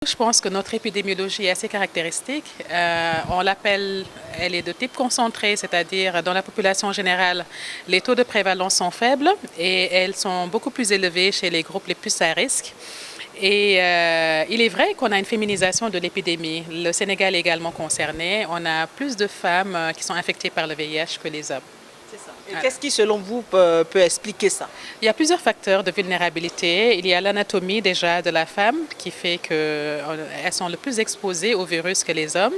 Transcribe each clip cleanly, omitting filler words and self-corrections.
Je pense que notre épidémiologie est assez caractéristique. Elle est de type concentré, c'est-à-dire dans la population générale, les taux de prévalence sont faibles et elles sont beaucoup plus élevés chez les groupes les plus à risque. Et il est vrai qu'on a une féminisation de l'épidémie. Le Sénégal est également concerné. On a plus de femmes qui sont infectées par le VIH que les hommes. Et qu'est-ce qui, selon vous, peut expliquer ça? Il y a plusieurs facteurs de vulnérabilité. Il y a l'anatomie déjà de la femme qui fait qu'elles sont le plus exposées au virus que les hommes.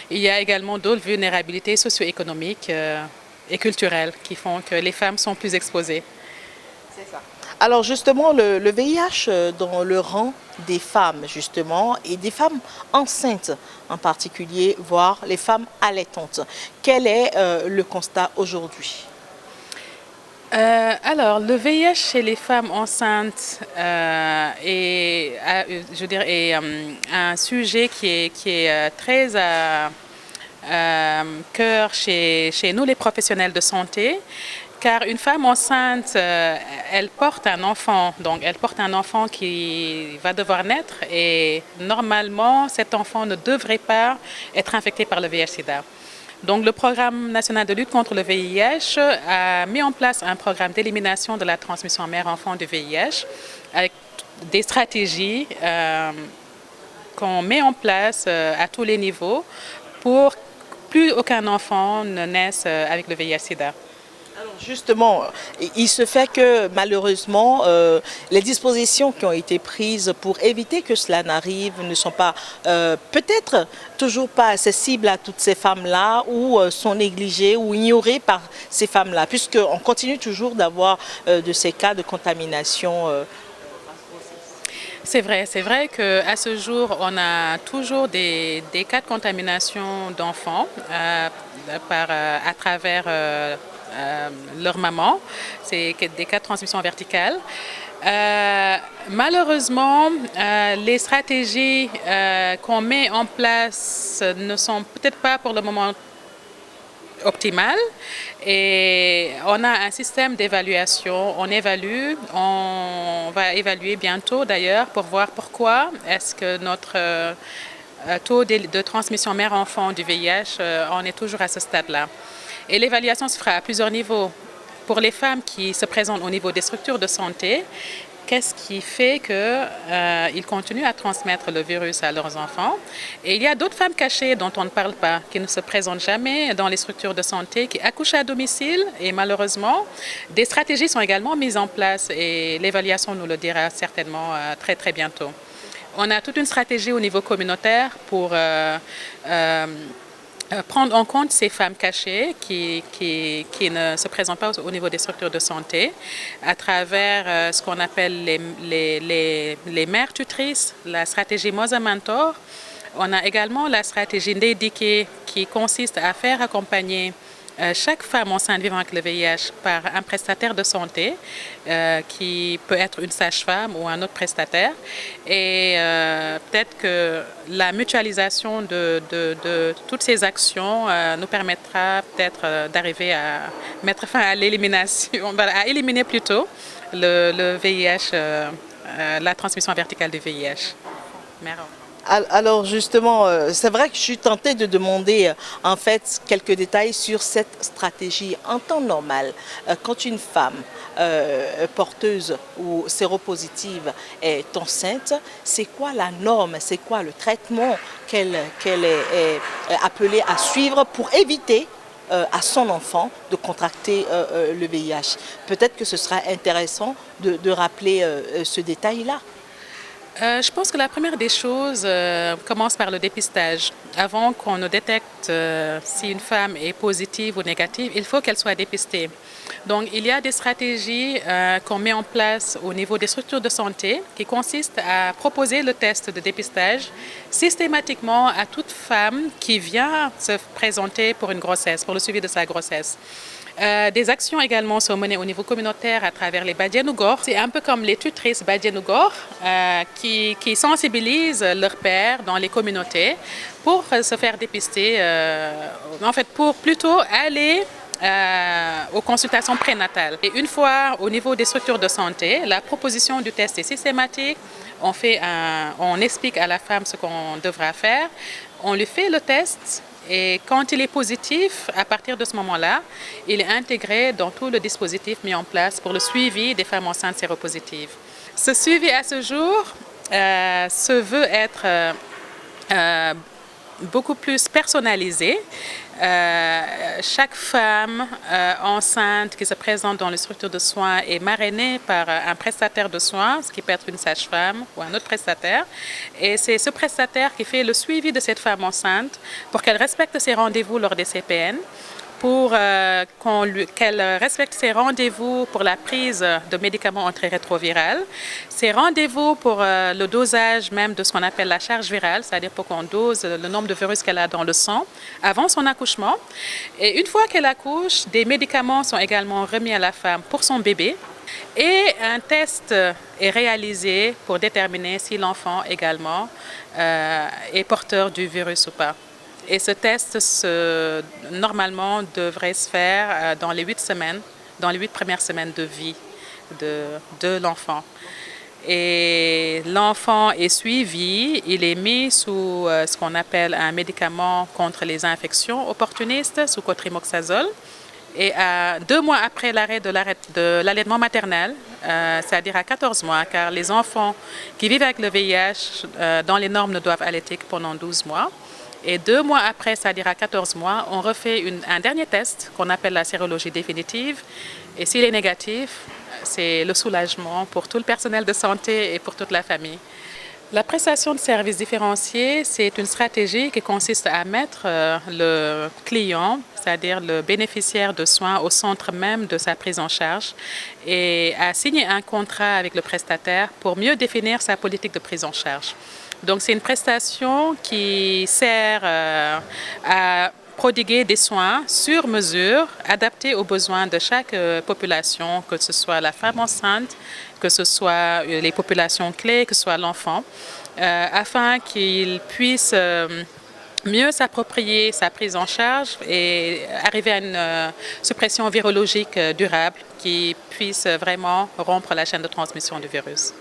Il y a également d'autres vulnérabilités socio-économiques et culturelles qui font que les femmes sont plus exposées. C'est ça. Alors justement, le VIH dans le rang des femmes, justement, et des femmes enceintes en particulier, voire les femmes allaitantes. Quel est le constat aujourd'hui? Alors, le VIH chez les femmes enceintes est un sujet qui est très à cœur chez nous, les professionnels de santé, car une femme enceinte, elle porte un enfant, donc elle porte un enfant qui va devoir naître et normalement, cet enfant ne devrait pas être infecté par le VIH-Sida. Donc, le Programme national de lutte contre le VIH a mis en place un programme d'élimination de la transmission mère-enfant du VIH avec des stratégies qu'on met en place à tous les niveaux pour que plus aucun enfant ne naisse avec le VIH-Sida. Alors justement, il se fait que malheureusement, les dispositions qui ont été prises pour éviter que cela n'arrive ne sont pas peut-être toujours pas accessibles à toutes ces femmes-là ou sont négligées ou ignorées par ces femmes-là, puisqu'on continue toujours d'avoir de ces cas de contamination. C'est vrai qu'à ce jour, on a toujours des cas de contamination d'enfants à travers leur maman. C'est des cas de transmission verticale. Malheureusement, les stratégies qu'on met en place ne sont peut-être pas pour le moment optimales. Et on a un système d'évaluation. On va évaluer bientôt d'ailleurs pour voir pourquoi est-ce que notre taux de transmission mère-enfant du VIH, on est toujours à ce stade-là. Et l'évaluation se fera à plusieurs niveaux. Pour les femmes qui se présentent au niveau des structures de santé, qu'est-ce qui fait qu'ils continuent à transmettre le virus à leurs enfants? Et il y a d'autres femmes cachées dont on ne parle pas, qui ne se présentent jamais dans les structures de santé, qui accouchent à domicile. Et malheureusement, des stratégies sont également mises en place et l'évaluation nous le dira certainement très très bientôt. On a toute une stratégie au niveau communautaire pour prendre en compte ces femmes cachées qui ne se présentent pas au niveau des structures de santé à travers ce qu'on appelle les mères tutrices, la stratégie Moza Mentor. On a également la stratégie Ndédiké qui consiste à faire accompagner chaque femme enceinte vivant avec le VIH par un prestataire de santé qui peut être une sage-femme ou un autre prestataire. Et peut-être que la mutualisation de toutes ces actions nous permettra peut-être d'arriver à mettre fin à l'élimination, à éliminer plutôt le VIH, la transmission verticale du VIH. Merci. Alors justement, c'est vrai que je suis tentée de demander en fait quelques détails sur cette stratégie. En temps normal, quand une femme porteuse ou séropositive est enceinte, c'est quoi la norme, c'est quoi le traitement qu'elle est appelée à suivre pour éviter à son enfant de contracter le VIH? Peut-être que ce sera intéressant de rappeler ce détail-là. Je pense que la première des choses commence par le dépistage. Avant qu'on ne détecte si une femme est positive ou négative, il faut qu'elle soit dépistée. Donc il y a des stratégies qu'on met en place au niveau des structures de santé qui consistent à proposer le test de dépistage systématiquement à toute femme qui vient se présenter pour une grossesse, pour le suivi de sa grossesse. Des actions également sont menées au niveau communautaire à travers les Badianougor. C'est un peu comme les tutrices Badianougor qui sensibilisent leurs pairs dans les communautés pour se faire dépister, en fait pour plutôt aller aux consultations prénatales. Et une fois au niveau des structures de santé, la proposition du test est systématique. on explique à la femme ce qu'on devra faire, on lui fait le test et quand il est positif, à partir de ce moment-là, il est intégré dans tout le dispositif mis en place pour le suivi des femmes enceintes séropositives. Ce suivi à ce jour se veut être beaucoup plus personnalisé. Chaque femme enceinte qui se présente dans les structures de soins est marrainée par un prestataire de soins, ce qui peut être une sage-femme ou un autre prestataire. Et c'est ce prestataire qui fait le suivi de cette femme enceinte pour qu'elle respecte ses rendez-vous lors des CPN, pour qu'elle respecte ses rendez-vous pour la prise de médicaments antirétrovirales, ses rendez-vous pour le dosage même de ce qu'on appelle la charge virale, c'est-à-dire pour qu'on dose le nombre de virus qu'elle a dans le sang avant son accouchement. Et une fois qu'elle accouche, des médicaments sont également remis à la femme pour son bébé. Et un test est réalisé pour déterminer si l'enfant également est porteur du virus ou pas. Et ce test, normalement, devrait se faire dans les 8 premières semaines de vie de l'enfant. Et l'enfant est suivi, il est mis sous ce qu'on appelle un médicament contre les infections opportunistes, sous cotrimoxazole. Et 2 mois après l'arrêt de l'allaitement maternel, c'est-à-dire à 14 mois, car les enfants qui vivent avec le VIH, dans les normes, ne doivent allaiter que pendant 12 mois. Et 2 mois après, c'est-à-dire à 14 mois, on refait un dernier test qu'on appelle la sérologie définitive. Et s'il est négatif, c'est le soulagement pour tout le personnel de santé et pour toute la famille. La prestation de services différenciés, c'est une stratégie qui consiste à mettre le client, c'est-à-dire le bénéficiaire de soins, au centre même de sa prise en charge et à signer un contrat avec le prestataire pour mieux définir sa politique de prise en charge. Donc c'est une prestation qui sert à prodiguer des soins sur mesure, adaptés aux besoins de chaque population, que ce soit la femme enceinte, que ce soit les populations clés, que ce soit l'enfant, afin qu'il puisse mieux s'approprier sa prise en charge et arriver à une suppression virologique durable qui puisse vraiment rompre la chaîne de transmission du virus.